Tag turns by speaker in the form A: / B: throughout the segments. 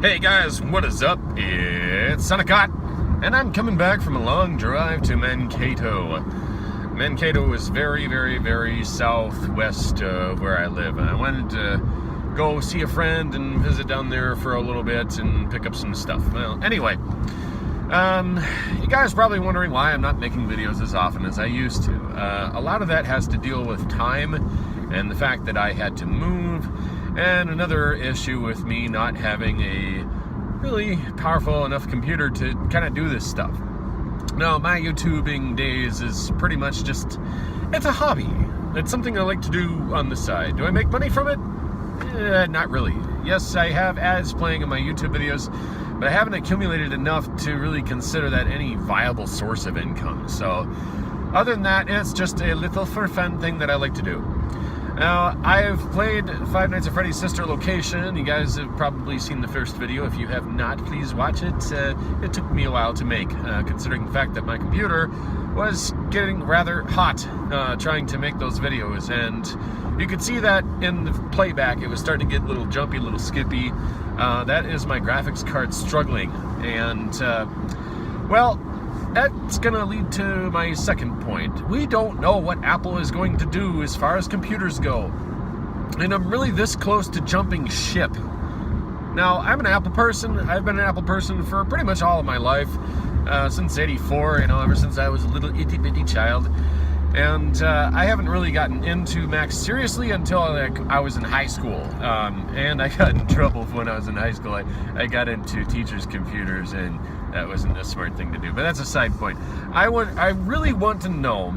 A: Hey guys, what is up? It's Sonacott, and I'm coming back from a long drive to Mankato. Mankato is very, very, very southwest of where I live, and I wanted to go see a friend and visit down there for a little bit and pick up some stuff. Well, anyway, you guys are probably wondering why I'm not making videos as often as I used to. A lot of that has to deal with time and the fact that I had to move, and another issue with me not having a really powerful enough computer to kind of do this stuff. Now, my YouTubing days is pretty much just, it's a hobby. It's something I like to do on the side. Do I make money from it? Not really. Yes, I have ads playing in my YouTube videos, but I haven't accumulated enough to really consider that any viable source of income. So, other than that, it's just a little for fun thing that I like to do. Now, I've played Five Nights at Freddy's Sister Location. You guys have probably seen the first video. If you have not, please watch it. It took me a while to make, considering the fact that my computer was getting rather hot trying to make those videos. And you could see that in the playback. It was starting to get a little jumpy, a little skippy. That is my graphics card struggling. And, well, that's going to lead to my second point. We don't know what Apple is going to do as far as computers go. And I'm really this close to jumping ship. Now, I'm an Apple person. I've been an Apple person for pretty much all of my life. Since '84, ever since I was a little itty-bitty child. And I haven't really gotten into Macs seriously until I was in high school. And I got in trouble when I was in high school. I got into teachers' computers, and that wasn't a smart thing to do. But that's a side point. I really want to know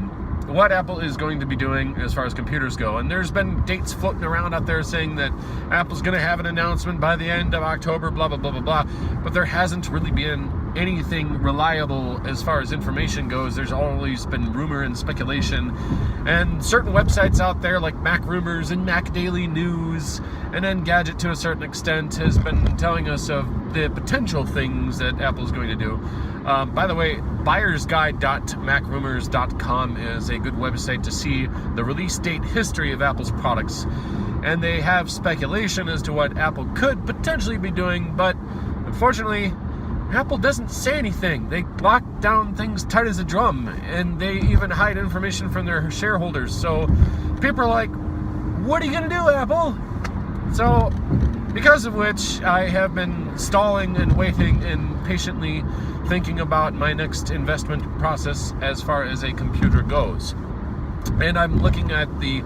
A: what Apple is going to be doing as far as computers go. And there's been dates floating around out there saying that Apple's going to have an announcement by the end of October, blah, blah, blah, blah, blah. But there hasn't really been anything reliable as far as information goes. There's always been rumor and speculation, and certain websites out there like Mac Rumors and Mac Daily News and Engadget to a certain extent has been telling us of the potential things that Apple's going to do. By the way, buyersguide.macrumors.com is a good website to see the release date history of Apple's products, and they have speculation as to what Apple could potentially be doing, but unfortunately Apple doesn't say anything. They lock down things tight as a drum, and they even hide information from their shareholders. So people are like, what are you going to do, Apple? So, because of which, I have been stalling and waiting and patiently thinking about my next investment process as far as a computer goes. And I'm looking at the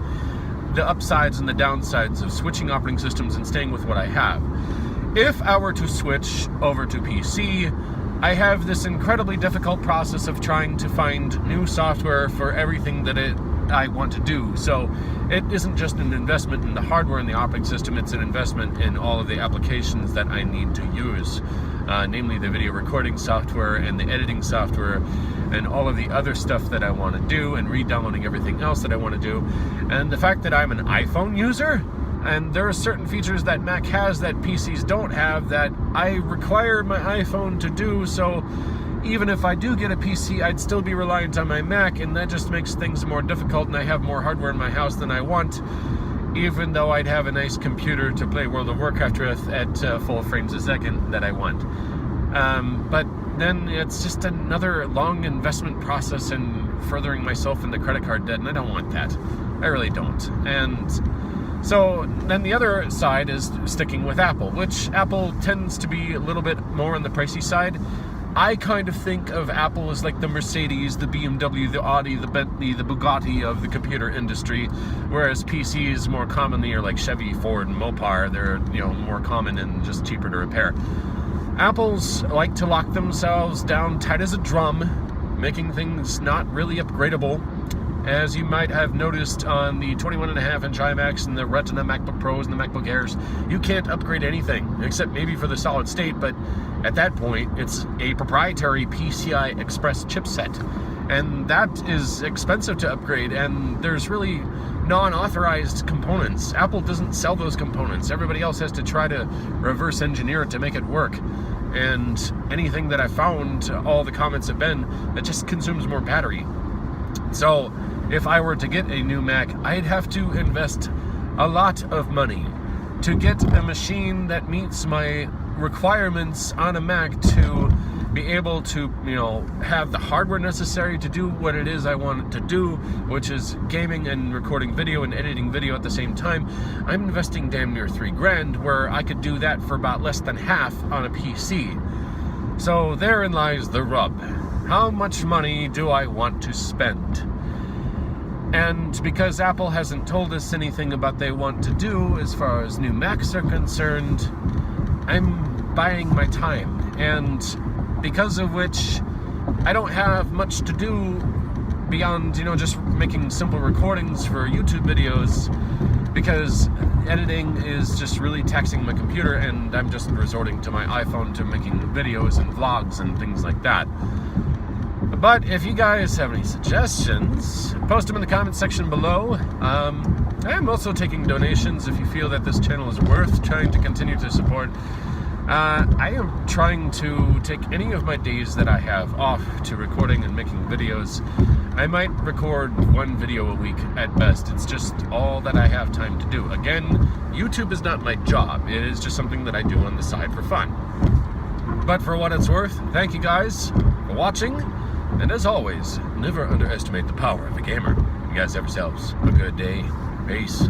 A: upsides and the downsides of switching operating systems and staying with what I have. If I were to switch over to PC, I have this incredibly difficult process of trying to find new software for everything that I want to do. So it isn't just an investment in the hardware and the operating system, it's an investment in all of the applications that I need to use, namely the video recording software and the editing software and all of the other stuff that I want to do, and re-downloading everything else that I want to do. And the fact that I'm an iPhone user, and there are certain features that Mac has that PCs don't have that I require my iPhone to do, so even if I do get a PC, I'd still be reliant on my Mac, and that just makes things more difficult, and I have more hardware in my house than I want, even though I'd have a nice computer to play World of Warcraft with at full frames a second that I want. But then it's just another long investment process and furthering myself in the credit card debt, and I don't want that. I really don't. And so then the other side is sticking with Apple, which Apple tends to be a little bit more on the pricey side. I kind of think of Apple as like the Mercedes, the BMW, the Audi, the Bentley, the Bugatti of the computer industry, whereas PCs more commonly are like Chevy, Ford, and Mopar. They're more common and just cheaper to repair. Apple's like to lock themselves down tight as a drum, making things not really upgradable. As you might have noticed on the 21.5-inch iMacs and the Retina MacBook Pros and the MacBook Airs, you can't upgrade anything, except maybe for the solid state, but at that point, it's a proprietary PCI Express chipset, and that is expensive to upgrade, and there's really non-authorized components. Apple doesn't sell those components. Everybody else has to try to reverse engineer it to make it work. And anything that I found, all the comments have been, that just consumes more battery. So if I were to get a new Mac, I'd have to invest a lot of money. to get a machine that meets my requirements on a Mac to be able to, you know, have the hardware necessary to do what it is I want it to do, which is gaming and recording video and editing video at the same time. I'm investing damn near $3,000, where I could do that for about less than half on a PC. So therein lies the rub. How much money do I want to spend? And because Apple hasn't told us anything about they want to do as far as new Macs are concerned, I'm buying my time. And because of which, I don't have much to do beyond, you know, just making simple recordings for YouTube videos, because editing is just really taxing my computer, and I'm just resorting to my iPhone to making videos and vlogs and things like that. But if you guys have any suggestions, post them in the comment section below. I am also taking donations if you feel that this channel is worth trying to continue to support. I am trying to take any of my days that I have off to recording and making videos. I might record one video a week at best. It's just all that I have time to do. Again, YouTube is not my job. It is just something that I do on the side for fun. But for what it's worth, thank you guys for watching. And as always, never underestimate the power of a gamer. You guys have yourselves a good day. Peace.